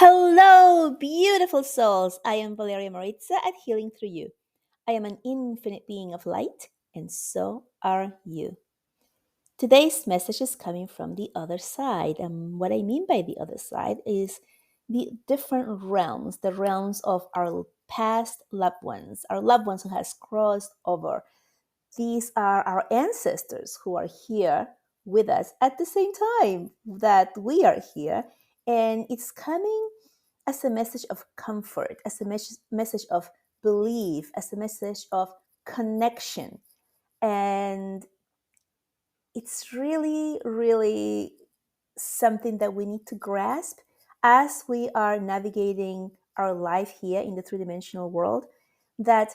Hello, beautiful souls. I am Valeria Maritza at Healing Through You. I am an infinite being of light, and so are you. Today's message is coming from the other side. And what I mean by the other side is the different realms, the realms of our past loved ones, our loved ones who has crossed over. These are our ancestors who are here with us at the same time that we are here. And it's coming as a message of comfort, as a message of belief, as a message of connection. And it's really, really something that we need to grasp as we are navigating our life here in the three dimensional world. That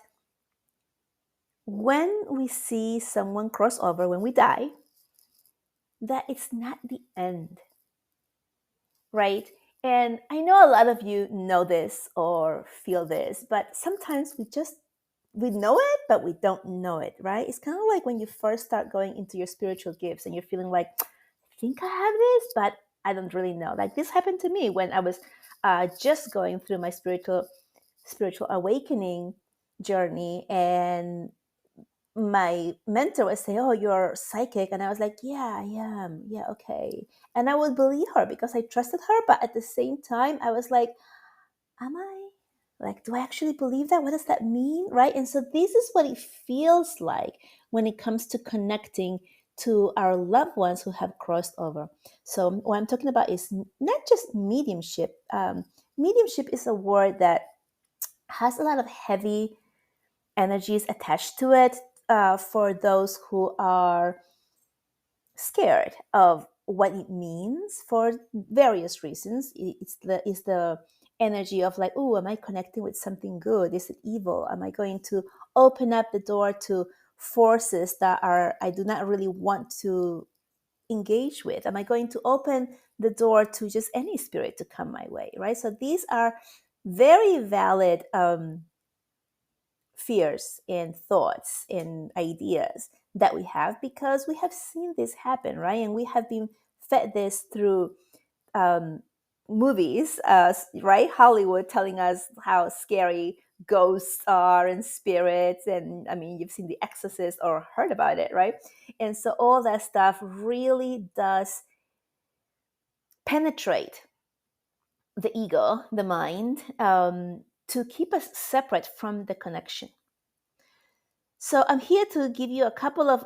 when we see someone cross over, when we die, that it's not the end, right? And I know a lot of you know this or feel this, but sometimes we know it, but we don't know it, right? It's kind of like when you first start going into your spiritual gifts and you're feeling like, I think I have this, but I don't really know. Like this happened to me when I was just going through my spiritual awakening journey, and my mentor would say, "Oh, you're psychic," and I was like, "Yeah, I am. Yeah, okay." And I would believe her because I trusted her, but at the same time, I was like, "Am I? Like, do I actually believe that? What does that mean?" Right? And so this is what it feels like when it comes to connecting to our loved ones who have crossed over. So what I'm talking about is not just mediumship. Mediumship is a word that has a lot of heavy energies attached to it for those who are scared of what it means for various reasons. It's the energy of like, oh, am I connecting with something good? Is it evil? Am I going to open up the door to forces that are I do not really want to engage with? Am I going to open the door to just any spirit to come my way? Right. So these are very valid fears and thoughts and ideas that we have because we have seen this happen, right? And we have been fed this through um, movies, right? Hollywood telling us how scary ghosts are and spirits. And I mean, you've seen The Exorcist or heard about it, right? And so all that stuff really does penetrate the ego, the mind, to keep us separate from the connection. So I'm here to give you a couple of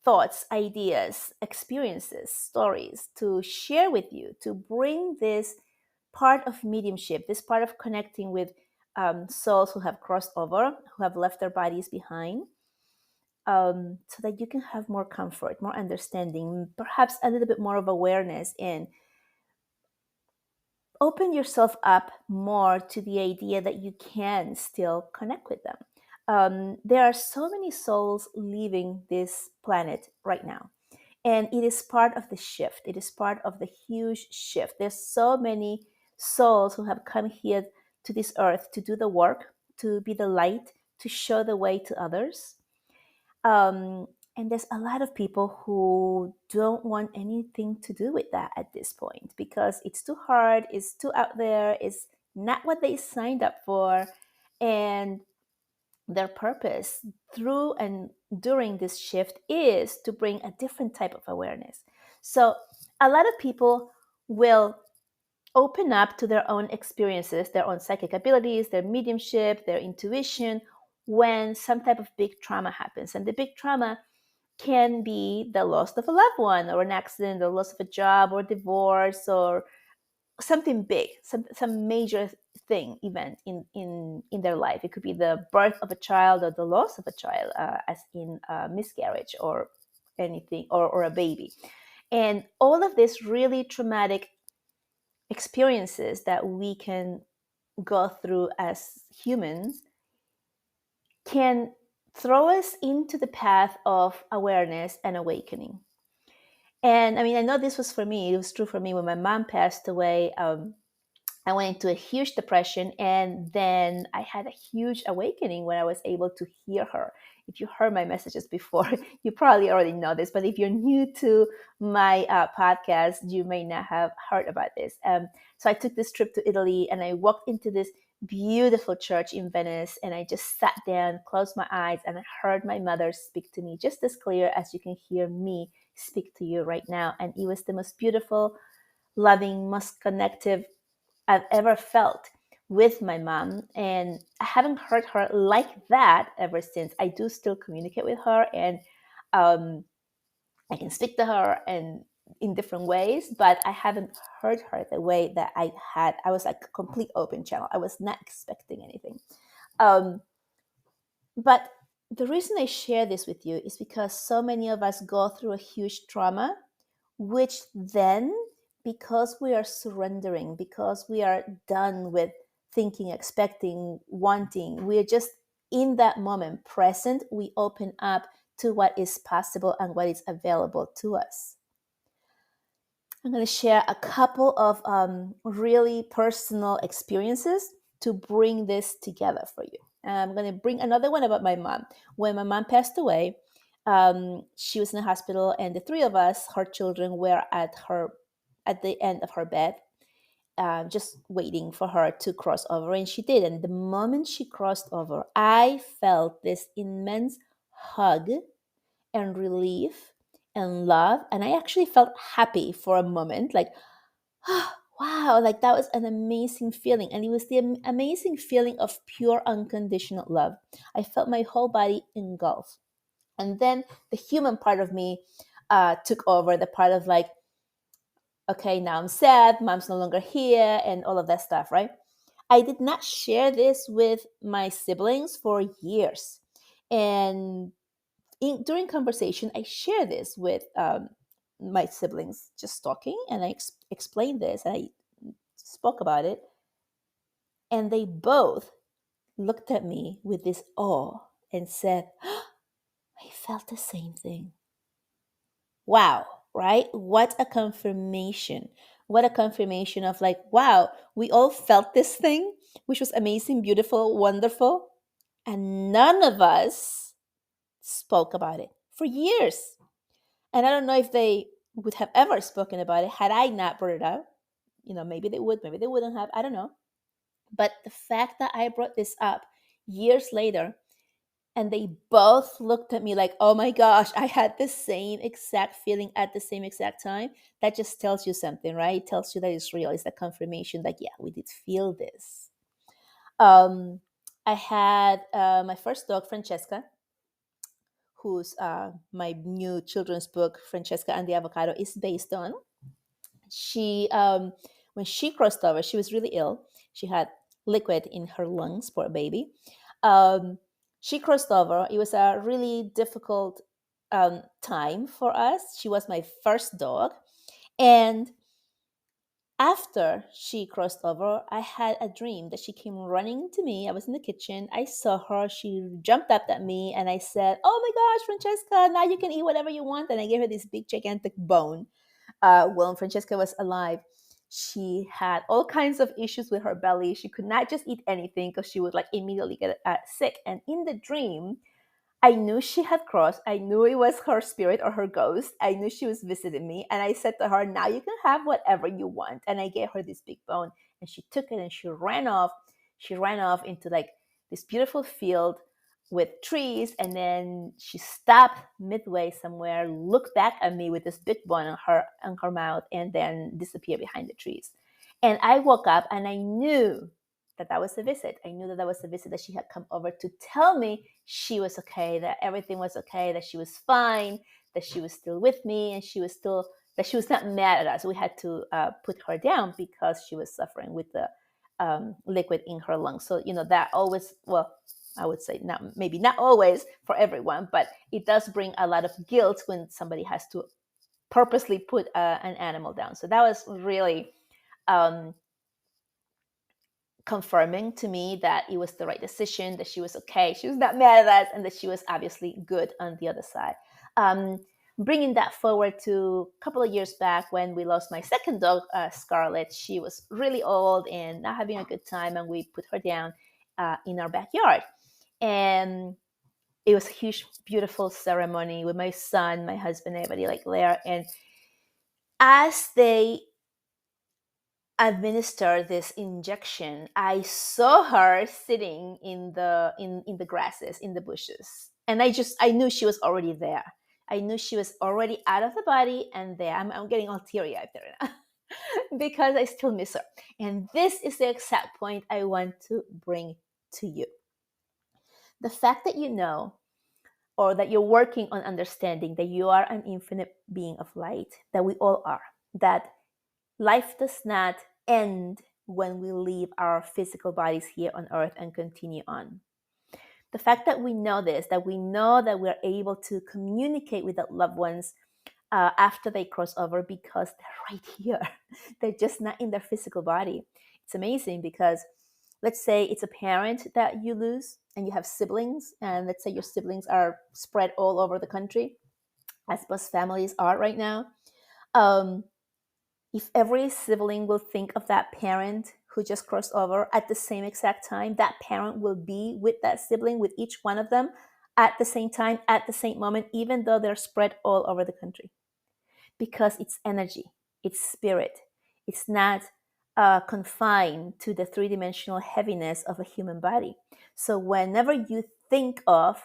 thoughts, ideas, experiences, stories to share with you to bring this part of mediumship, this part of connecting with souls who have crossed over, who have left their bodies behind, so that you can have more comfort, more understanding, perhaps a little bit more of awareness, and open yourself up more to the idea that you can still connect with them. There are so many souls leaving this planet right now. And it is part of the shift. It is part of the huge shift. There's so many souls who have come here to this earth to do the work, to be the light, to show the way to others. Um, and there's a lot of people who don't want anything to do with that at this point because it's too hard, it's too out there, it's not what they signed up for. And their purpose through and during this shift is to bring a different type of awareness. So, a lot of people will open up to their own experiences, their own psychic abilities, their mediumship, their intuition when some type of big trauma happens. And the big trauma can be the loss of a loved one or an accident, the loss of a job or divorce or something big, some major thing event in their life. It could be the birth of a child or the loss of a child, as in miscarriage or anything, or a baby. And all of these really traumatic experiences that we can go through as humans can throw us into the path of awareness and awakening. And I mean, I know this was for me, it was true for me when my mom passed away. I went into a huge depression, and then I had a huge awakening when I was able to hear her if you heard my messages before, you probably already know this. But if you're new to my podcast, you may not have heard about this. So I took this trip to Italy, and I walked into this beautiful church in Venice, and I just sat down, closed my eyes, and I heard my mother speak to me just as clear as you can hear me speak to you right now. And it was the most beautiful, loving, most connective I've ever felt with my mom. And I haven't heard her like that ever since. I do still communicate with her, and um, I can speak to her and in different ways, but I haven't heard her the way that I had. I was like a complete open channel. I was not expecting anything. Um, but the reason I share this with you is because so many of us go through a huge trauma, which then, because we are surrendering, because we are done with thinking, expecting, wanting, we are just in that moment present, we open up to what is possible and what is available to us. I'm going to share a couple of really personal experiences to bring this together for you. I'm going to bring another one about my mom. When my mom passed away, she was in the hospital, and the three of us, her children, were at the end of her bed, just waiting for her to cross over, and she did. And the moment she crossed over, I felt this immense hug and relief and love. And I actually felt happy for a moment, like, oh, wow, like that was an amazing feeling. And it was the amazing feeling of pure unconditional love. I felt my whole body engulf. And then the human part of me took over, the part of like, okay, now I'm sad, mom's no longer here, and all of that stuff, right? I did not share this with my siblings for years. And during conversation, I share this with my siblings, just talking, and I explained this, and I spoke about it, and they both looked at me with this awe and said, I felt the same thing. Wow, right? What a confirmation. What a confirmation of like, wow, we all felt this thing, which was amazing, beautiful, wonderful, and none of us spoke about it for years. And I don't know if they would have ever spoken about it had I not brought it up. You know, maybe they would, maybe they wouldn't have. I don't know. But the fact that I brought this up years later, and they both looked at me like, oh my gosh, I had the same exact feeling at the same exact time. That just tells you something, right? It tells you that it's real. It's the confirmation that, yeah, we did feel this. Um, I had my first dog, Francesca, who's my new children's book, Francesca and the Avocado, is based on. She When she crossed over, she was really ill. She had liquid in her lungs, poor baby. um, she crossed over. It was a really difficult time for us. She was my first dog, and after she crossed over, I had a dream that she came running to me. I was in the kitchen. I saw her. She jumped up at me, and I said, oh my gosh, Francesca, now you can eat whatever you want. And I gave her this big, gigantic bone. When Francesca was alive, she had all kinds of issues with her belly. She could not just eat anything because she would like immediately get sick. And in the dream, I knew she had crossed. I knew it was her spirit or her ghost. I knew she was visiting me. And I said to her, now you can have whatever you want. And I gave her this big bone. And she took it and she ran off. She ran off into like this beautiful field with trees. And then she stopped midway somewhere, looked back at me with this big bone on her mouth, and then disappeared behind the trees. And I woke up and I knew that that was a visit. I knew that that was a visit, that she had come over to tell me she was okay, that everything was okay, that she was fine, that she was still with me, and that she was not mad at us. We had to put her down because she was suffering with the liquid in her lungs. So, you know, that always, well, I would say not, maybe not always for everyone, but it does bring a lot of guilt when somebody has to purposely put an animal down. So that was really um, confirming to me that it was the right decision, that she was okay, she was not mad at us, and that she was obviously good on the other side. Bringing that forward to a couple of years back when we lost my second dog, Scarlett. She was really old and not having a good time, and we put her down in our backyard. And It was a huge, beautiful ceremony with my son, my husband, everybody like there. And as they administer this injection, I saw her sitting in the grasses, in the bushes. And I knew she was already there. I knew she was already out of the body and there. I'm getting all teary eyed there now because I still miss her. And this is the exact point I want to bring to you. The fact that you know, or that you're working on understanding that you are an infinite being of light, that we all are, that life does not end when we leave our physical bodies here on earth and continue on. The fact that we know this, that we know that we're able to communicate with our loved ones after they cross over because they're right here. They're just not in their physical body. It's amazing because let's say it's a parent that you lose and you have siblings, and let's say your siblings are spread all over the country, as most families are right now. Um, if every sibling will think of that parent who just crossed over at the same exact time, that parent will be with that sibling, with each one of them at the same time, at the same moment, even though they're spread all over the country. Because it's energy, it's spirit. It's not confined to the three-dimensional heaviness of a human body. So whenever you think of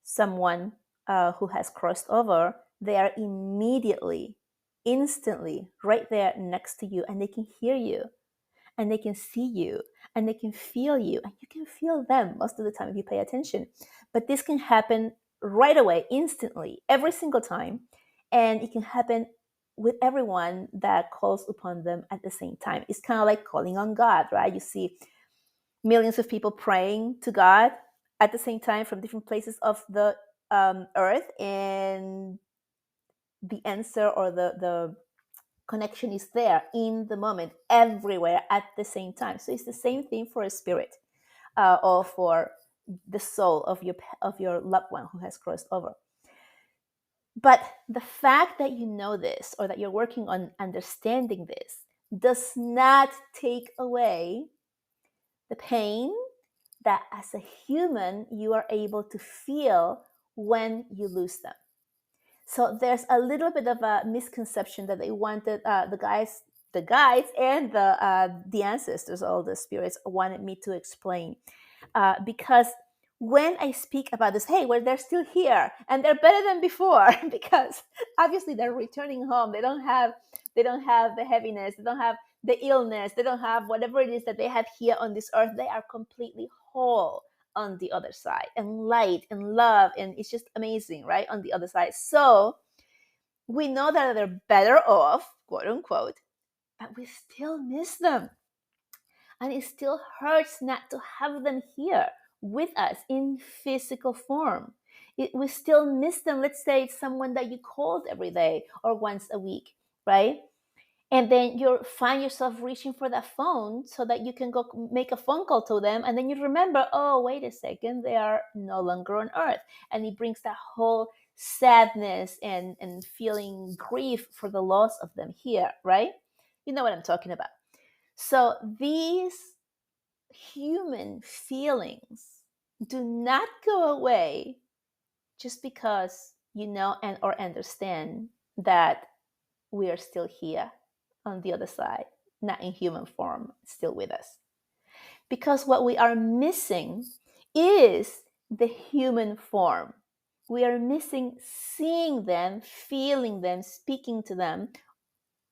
someone who has crossed over, they are immediately, instantly right there next to you, and they can hear you, and they can see you, and they can feel you, and you can feel them most of the time if you pay attention. But this can happen right away, instantly, every single time. And it can happen with everyone that calls upon them at the same time. It's kind of like calling on God, right? You see millions of people praying to God at the same time from different places of the earth, and the answer, or the connection is there in the moment, everywhere at the same time. So it's the same thing for a spirit, or for the soul of your loved one who has crossed over. But the fact that you know this, or that you're working on understanding this, does not take away the pain that as a human you are able to feel when you lose them. So there's a little bit of a misconception that they wanted the guides, and the ancestors, all the spirits, wanted me to explain, because when I speak about this, hey, well, they're still here and they're better than before because obviously they're returning home. They don't have the heaviness, they don't have the illness, they don't have whatever it is that they had here on this earth. They are completely whole on the other side, and light and love, and it's just amazing, right, on the other side. So we know that they're better off, quote unquote, but we still miss them, and it still hurts not to have them here with us in physical form. We still miss them. Let's say it's someone that you called every day or once a week, right? And then you find yourself reaching for that phone so that you can go make a phone call to them, and then you remember, oh, wait a second, they are no longer on earth. And it brings that whole sadness and feeling grief for the loss of them here, right? You know what I'm talking about. So these human feelings do not go away just because you know and or understand that we are still here on the other side, not in human form, still with us. Because what we are missing is the human form. We are missing seeing them, feeling them, speaking to them,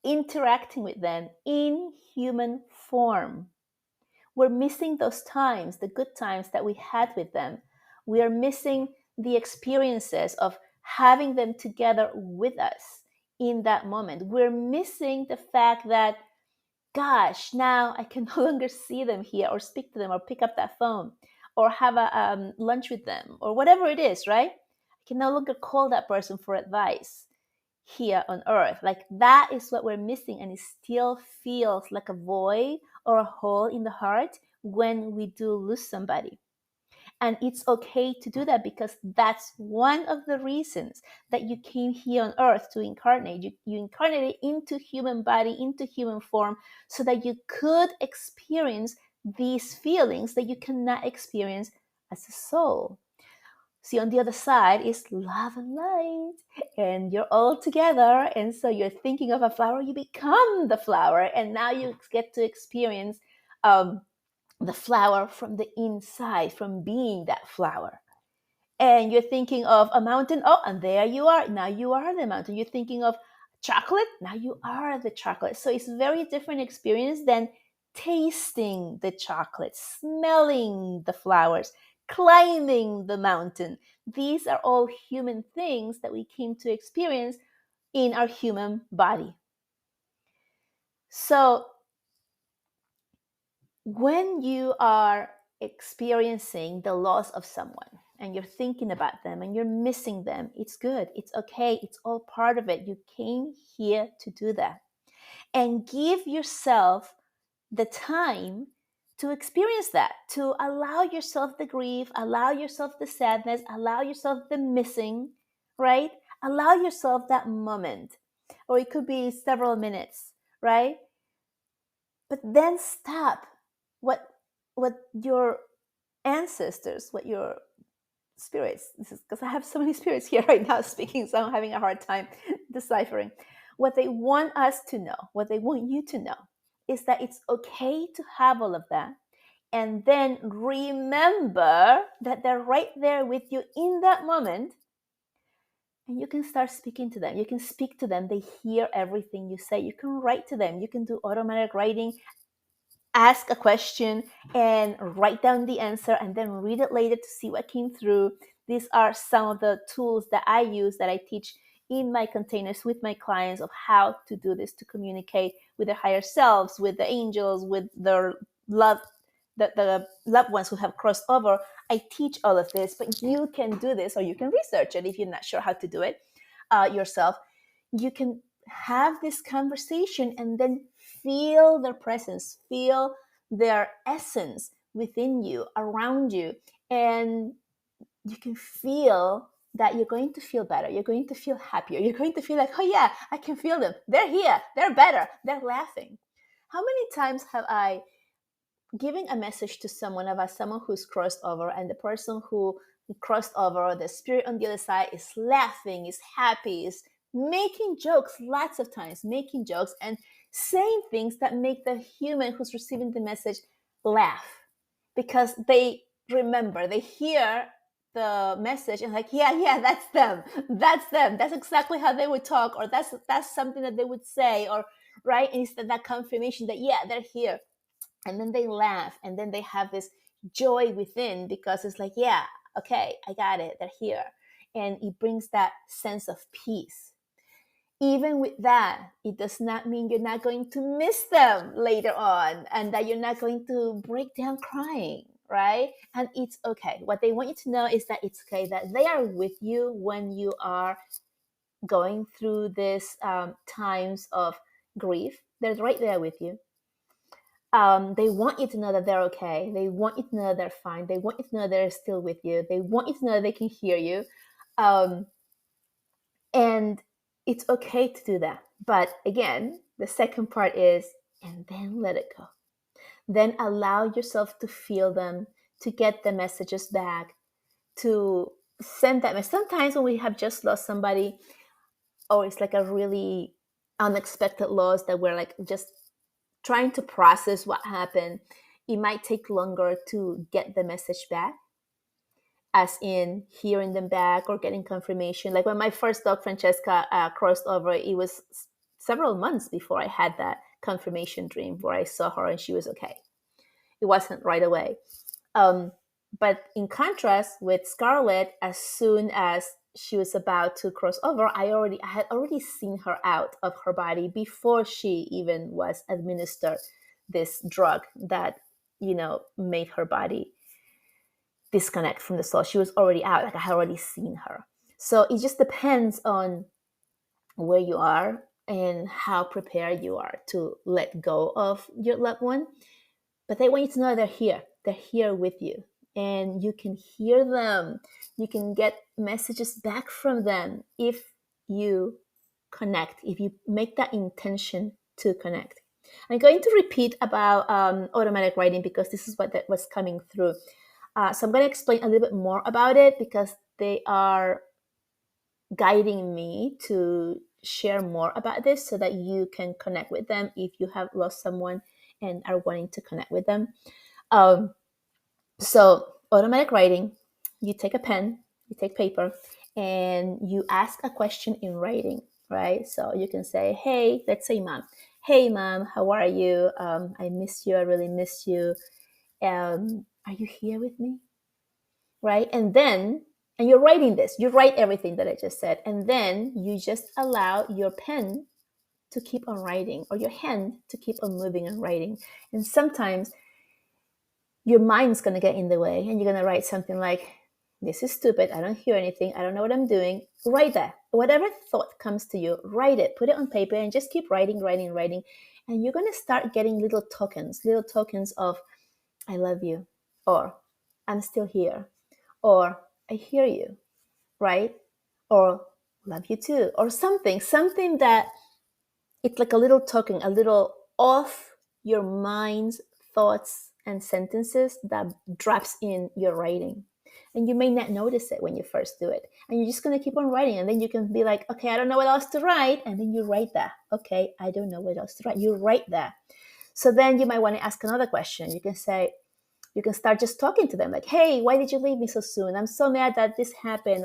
interacting with them in human form. We're missing those times, the good times that we had with them. We are missing the experiences of having them together with us in that moment. We're missing the fact that, gosh, now I can no longer see them here, or speak to them, or pick up that phone, or have a lunch with them, or whatever it is, right? I can no longer call that person for advice here on earth. Like, that is what we're missing, and it still feels like a void or a hole in the heart when we do lose somebody. And it's okay to do that, because that's one of the reasons that you came here on earth to incarnate. You incarnated into human body, into human form, so that you could experience these feelings that you cannot experience as a soul. See, on the other side is love and light, and you're all together. And so you're thinking of a flower, you become the flower, and now you get to experience um, the flower from the inside, from being that flower. And you're thinking of a mountain, oh, and there you are. Now you are the mountain. You're thinking of chocolate, now you are the chocolate. So it's a very different experience than tasting the chocolate, smelling the flowers, climbing the mountain. These are all human things that we came to experience in our human body. So when you are experiencing the loss of someone and you're thinking about them and you're missing them, it's good. It's okay. It's all part of it. You came here to do that. And give yourself the time to experience that, to allow yourself the grief, allow yourself the sadness, allow yourself the missing, right? Allow yourself that moment. Or it could be several minutes, right? But then stop what your ancestors, what your spirits, this is because I have so many spirits here right now speaking, so I'm having a hard time deciphering what they want us to know, what they want you to know is that it's okay to have all of that, and then remember that they're right there with you in that moment, and you can start speaking to them. You can speak to them. They hear everything you say. You can write to them. You can do automatic writing, ask a question and write down the answer and then read it later to see what came through. These are some of the tools that I use, that I teach in my containers with my clients, of how to do this, to communicate with their higher selves, with the angels, with their love, the loved ones who have crossed over. I teach all of this, but you can do this, or you can research it if you're not sure how to do it yourself. You can have this conversation and then feel their presence, feel their essence within you, around you, and you can feel that you're going to feel better. You're going to feel happier. You're going to feel like, oh yeah, I can feel them. They're here. They're better. They're laughing. How many times have I given a message to someone about someone who's crossed over, and the person who crossed over, the spirit on the other side, is laughing, is happy, is making jokes, lots of times making jokes and saying things that make the human who's receiving the message laugh, because they remember, they hear the message and like, yeah, that's them, that's exactly how they would talk, or that's something that they would say, or right, and it's that confirmation that yeah, they're here. And then they laugh, and then they have this joy within, because it's like, yeah, okay, I got it, they're here. And it brings that sense of peace. Even with that, it does not mean you're not going to miss them later on, and that you're not going to break down crying, right? And it's okay. What they want you to know is that it's okay, that they are with you when you are going through these times of grief. They're right there with you. They want you to know that they're okay. They want you to know that they're fine. They want you to know they're still with you. They want you to know they can hear you. And it's okay to do that. But again, the second part is, and then let it go. Then allow yourself to feel them, to get the messages back, to send that message. Sometimes when we have just lost somebody, or it's like a really unexpected loss that we're like just trying to process what happened, it might take longer to get the message back, as in hearing them back or getting confirmation. Like when my first dog, Francesca, crossed over, it was several months before I had that confirmation dream where I saw her and she was okay. It wasn't right away. But in contrast with Scarlett, as soon as she was about to cross over, I had already seen her out of her body before she even was administered this drug that, made her body disconnect from the soul. She was already out. Like I had already seen her. So it just depends on where you are and how prepared you are to let go of your loved one. But they want you to know they're here. They're here with you. And you can hear them. You can get messages back from them if you connect, if you make that intention to connect. I'm going to repeat about automatic writing because this is what was coming through. So I'm going to explain a little bit more about it, because they are guiding me to share more about this so that you can connect with them if you have lost someone and are wanting to connect with them. Um, so, automatic writing, you take a pen, you take paper, and you ask a question in writing, right? So you can say, hey, let's say mom, hey mom, how are you? I miss you, I really miss you. Are you here with me? Right? And you're writing this, you write everything that I just said, and then you just allow your pen to keep on writing or your hand to keep on moving and writing. And sometimes your mind's going to get in the way and you're going to write something like, this is stupid, I don't hear anything, I don't know what I'm doing. Write that. Whatever thought comes to you, write it, put it on paper, and just keep writing, writing, writing. And you're going to start getting little tokens of, I love you, or I'm still here, or I hear you, right? Or love you too, or something that it's like a little token, a little off your mind's thoughts and sentences that drops in your writing. And you may not notice it when you first do it. And you're just going to keep on writing. And then you can be like, okay, I don't know what else to write. And then you write that. Okay, I don't know what else to write. You write that. So then you might want to ask another question. You can say, you can start just talking to them like, hey, why did you leave me so soon? I'm so mad that this happened,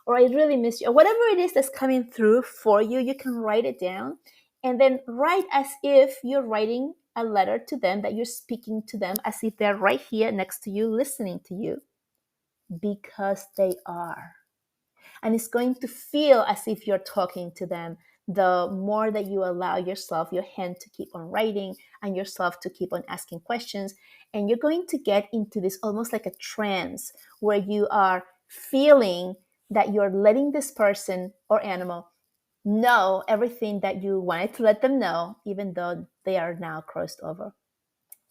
or I really miss you, or whatever it is that's coming through for you. You can write it down and then write as if you're writing a letter to them, that you're speaking to them as if they're right here next to you, listening to you, because they are. And it's going to feel as if you're talking to them the more that you allow yourself, your hand to keep on writing and yourself to keep on asking questions. And you're going to get into this almost like a trance where you are feeling that you're letting this person or animal know everything that you wanted to let them know, even though they are now crossed over.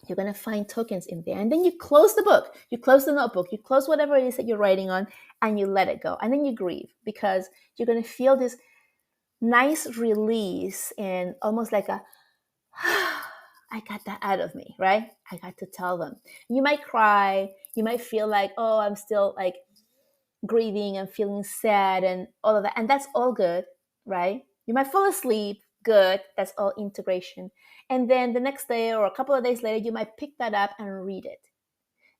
You're going to find tokens in there. And then you close the book, you close the notebook, you close whatever it is that you're writing on, and you let it go. And then you grieve, because you're going to feel this nice release and almost like a, I got that out of me, right? I got to tell them. You might cry. You might feel like, oh, I'm still like grieving and feeling sad and all of that. And that's all good, right? You might fall asleep. Good. That's all integration. And then the next day or a couple of days later, you might pick that up and read it.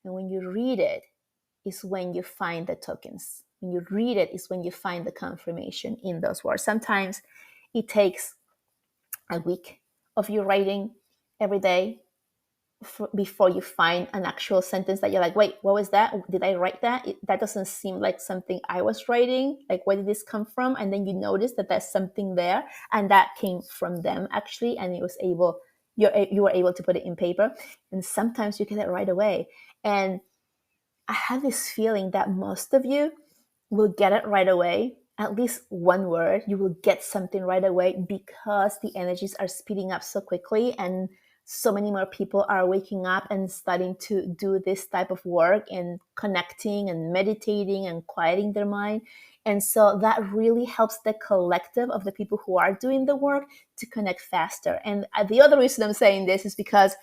And when you read it, is when you find the tokens. When you read it is when you find the confirmation in those words. Sometimes it takes a week of you writing every day before you find an actual sentence that you're like, wait, what was that? Did I write that? That doesn't seem like something I was writing. Like, where did this come from? And then you notice that there's something there, and that came from them actually, and it was able, you were able to put it in paper. And sometimes you get it right away. And I have this feeling that most of you will get it right away. At least one word, you will get something right away, because the energies are speeding up so quickly, and so many more people are waking up and starting to do this type of work and connecting and meditating and quieting their mind. And so that really helps the collective of the people who are doing the work to connect faster. And the other reason I'm saying this is because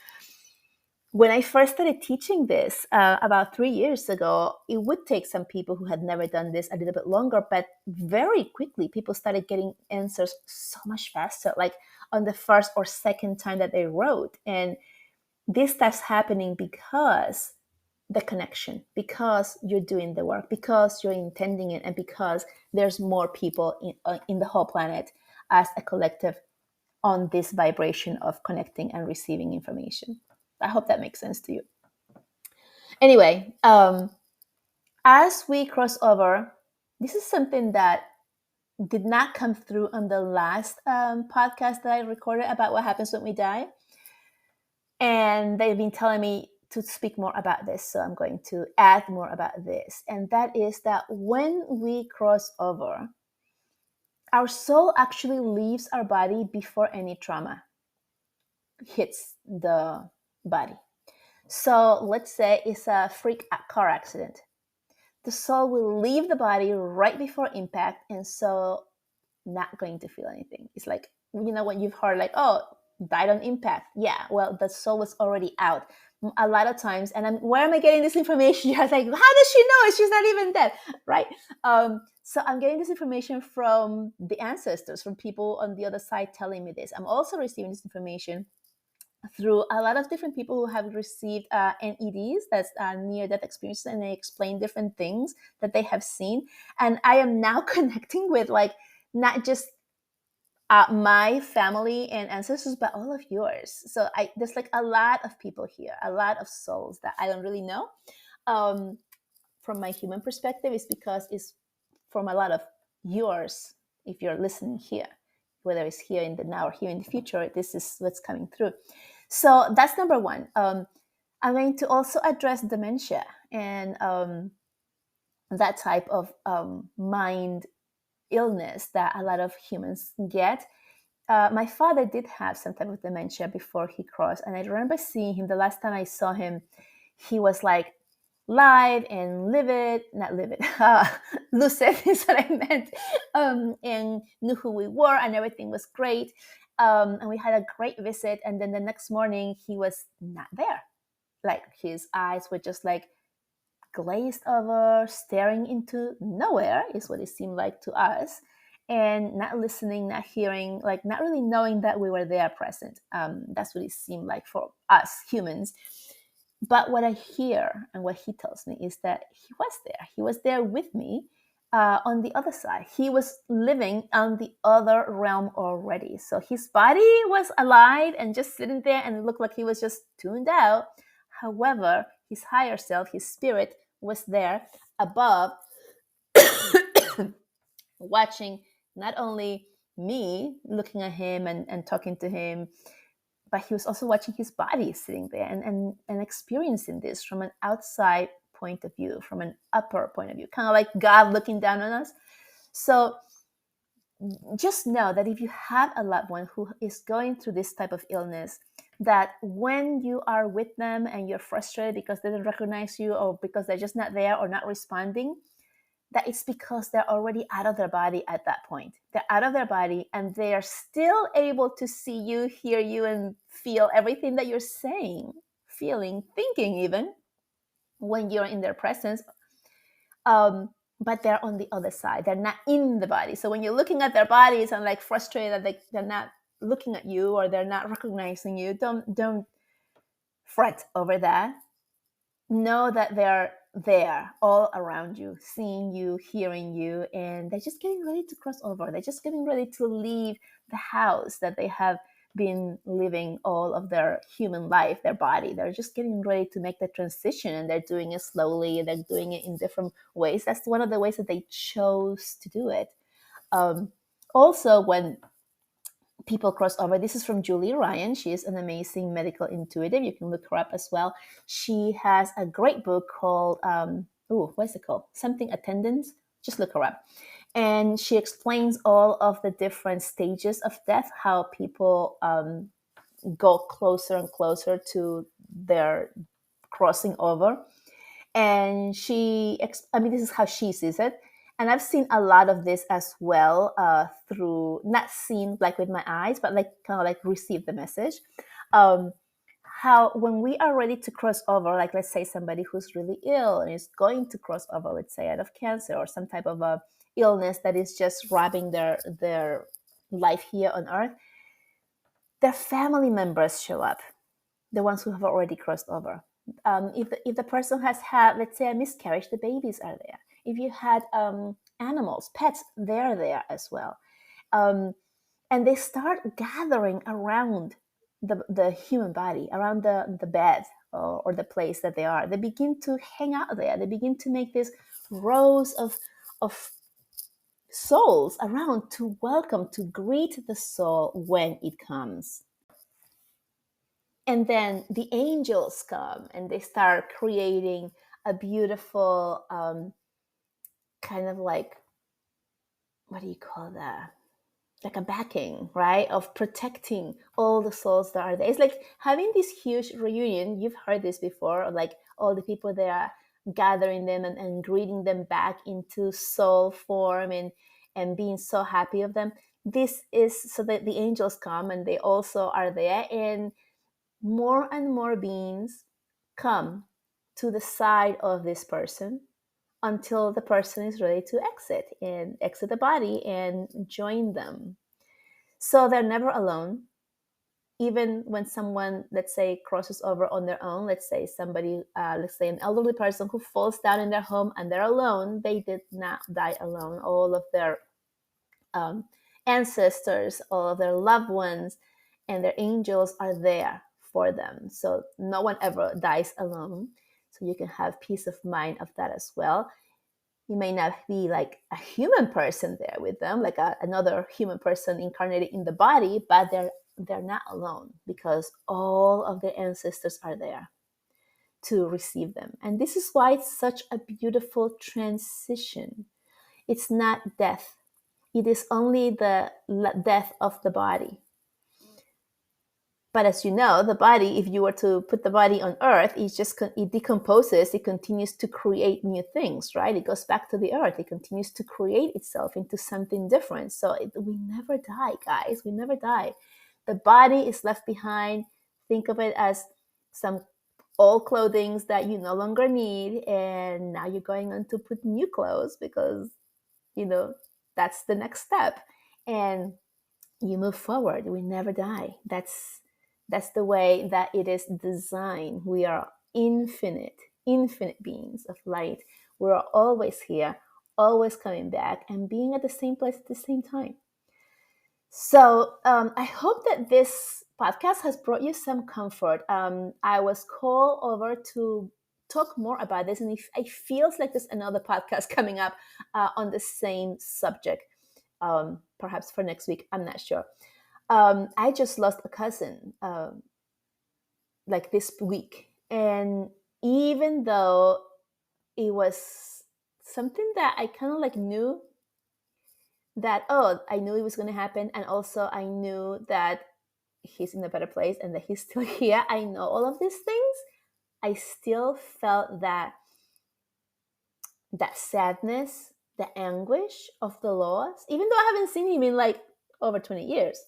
when I first started teaching this about 3 years ago, it would take some people who had never done this a little bit longer, but very quickly people started getting answers so much faster, like on the first or second time that they wrote. And this starts happening because the connection, because you're doing the work, because you're intending it, and because there's more people in the whole planet as a collective on this vibration of connecting and receiving information. I hope that makes sense to you. Anyway, as we cross over, this is something that did not come through on the last podcast that I recorded about what happens when we die. And they've been telling me to speak more about this, so I'm going to add more about this. And that is that when we cross over, our soul actually leaves our body before any trauma hits the body. So let's say it's a freak car accident. The soul will leave the body right before impact, and so not going to feel anything. It's like, when you've heard like, oh, died on impact. Yeah, well, the soul was already out. a lot of times, and where am I getting this information? You're like, how does she know? She's not even dead, right? So I'm getting this information from the ancestors, from people on the other side telling me this. I'm also receiving this information through a lot of different people who have received NEDs, that's near death experiences, and they explain different things that they have seen. And I am now connecting with like not just my family and ancestors, but all of yours. So there's like a lot of people here, a lot of souls that I don't really know. Um, from my human perspective, is because it's from a lot of yours. If you're listening here, whether it's here in the now or here in the future, this is what's coming through. So that's number one. I'm going to also address dementia and that type of mind illness that a lot of humans get. My father did have some type of dementia before he crossed, and I remember seeing him. The last time I saw him, he was like live and livid, not livid, lucid is what I meant, and knew who we were, and everything was great. And we had a great visit, and then the next morning he was not there. Like his eyes were just like glazed over, staring into nowhere, is what it seemed like to us, and not listening, not hearing, like not really knowing that we were there present. That's what it seemed like for us humans. But what I hear and what he tells me is that he was there. He was there with me on the other side. He was living on the other realm already. So his body was alive and just sitting there, and it looked like he was just tuned out. However, his higher self, his spirit, was there above, watching not only me looking at him and talking to him, but he was also watching his body sitting there and experiencing this from an outside point of view, from an upper point of view, kind of like God looking down on us. So just know that if you have a loved one who is going through this type of illness, that when you are with them and you're frustrated because they don't recognize you or because they're just not there or not responding, that it's because they're already out of their body at that point. They're out of their body and they are still able to see you, hear you, and feel everything that you're saying, feeling, thinking, even when you're in their presence. But they're on the other side. They're not in the body. So when you're looking at their bodies and like frustrated that they're not looking at you or they're not recognizing you, don't fret over that. Know that they're there all around you, seeing you, hearing you, and they're just getting ready to cross over. They're just getting ready to leave the house that they have been living all of their human life, their body. They're just getting ready to make the transition, and they're doing it slowly. They're doing it in different ways. That's one of the ways that they chose to do it. Also, when people cross over. This is from Julie Ryan. She is an amazing medical intuitive. You can look her up as well. She has a great book called, what's it called? Something Attendance. Just look her up. And she explains all of the different stages of death, how people go closer and closer to their crossing over. And this is how she sees it. And I've seen a lot of this as well, through, not seen like with my eyes, but like kind of like receive the message. How when we are ready to cross over, like let's say somebody who's really ill and is going to cross over, let's say out of cancer or some type of a illness that is just robbing their life here on earth, their family members show up, the ones who have already crossed over. If the person has had, let's say, a miscarriage, the babies are there. If you had animals, pets, they're there as well. And they start gathering around the human body, around the bed or the place that they are. They begin to hang out there. They begin to make this rows of souls around to welcome, to greet the soul when it comes. And then the angels come and they start creating a beautiful kind of like, what do you call that, like a backing, right, of protecting all the souls that are there. It's like having this huge reunion. You've heard this before, of like all the people there gathering them and greeting them back into soul form and being so happy of them. This is so that the angels come and they also are there, and more beings come to the side of this person until the person is ready to exit the body and join them. So they're never alone. Even when someone, let's say, crosses over on their own, let's say somebody, let's say an elderly person who falls down in their home and they're alone, they did not die alone. All of their um, ancestors, all of their loved ones, and their angels are there for them. So no one ever dies alone. So you can have peace of mind of that as well. You may not be like a human person there with them, like another human person incarnated in the body, but they're not alone because all of their ancestors are there to receive them. And this is why it's such a beautiful transition. It's not death. It is only the death of the body. But as you know, the body, if you were to put the body on earth, it decomposes, it continues to create new things, right? It goes back to the earth, it continues to create itself into something different. So we never die, guys, we never die. The body is left behind. Think of it as some old clothing that you no longer need, and now you're going on to put new clothes because, that's the next step. And you move forward. We never die. That's the way that it is designed. We are infinite beings of light. We're always here, always coming back and being at the same place at the same time. So I hope that this podcast has brought you some comfort. I was called over to talk more about this, and I feels like there's another podcast coming up on the same subject. Perhaps for next week, I'm not sure. I just lost a cousin like this week, and even though it was something that I kind of like knew that, I knew it was going to happen, and also I knew that he's in a better place and that he's still here. I know all of these things. I still felt that sadness, the anguish of the loss, even though I haven't seen him in like over 20 years.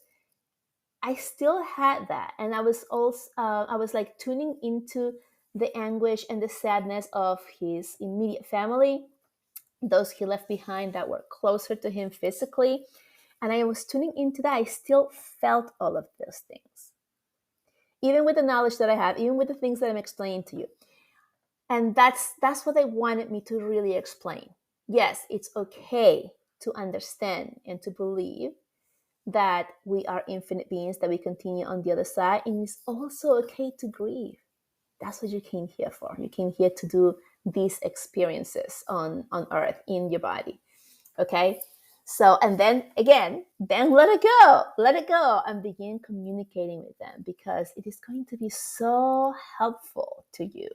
I still had that, and I was also I was like tuning into the anguish and the sadness of his immediate family, those he left behind that were closer to him physically, and I was tuning into that. I still felt all of those things, even with the knowledge that I have, even with the things that I'm explaining to you, and that's what they wanted me to really explain. Yes, it's okay to understand and to believe that we are infinite beings, that we continue on the other side, and it's also okay to grieve. That's what you came here for. You came here to do these experiences on earth in your body. Okay? So, and then again, then let it go and begin communicating with them, because it is going to be so helpful to you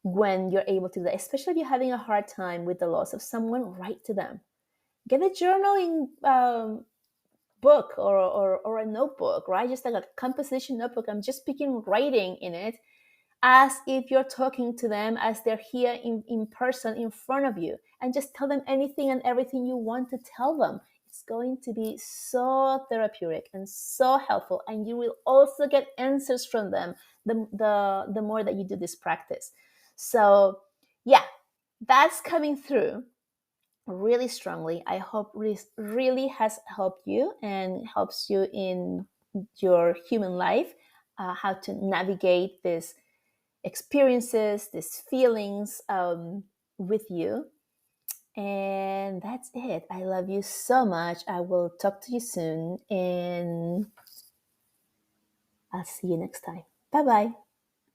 when you're able to do that, especially if you're having a hard time with the loss of someone. Write to them. Get a journaling book or a notebook, right? Just like a composition notebook. I'm just picking writing in it as if you're talking to them, as they're here in person in front of you, and just tell them anything and everything you want to tell them. It's going to be so therapeutic and so helpful, and you will also get answers from them the more that you do this practice. So yeah, that's coming through really strongly. I hope really has helped you and helps you in your human life, how to navigate these experiences, these feelings with you. And that's it. I love you so much. I will talk to you soon, and I'll see you next time. Bye bye.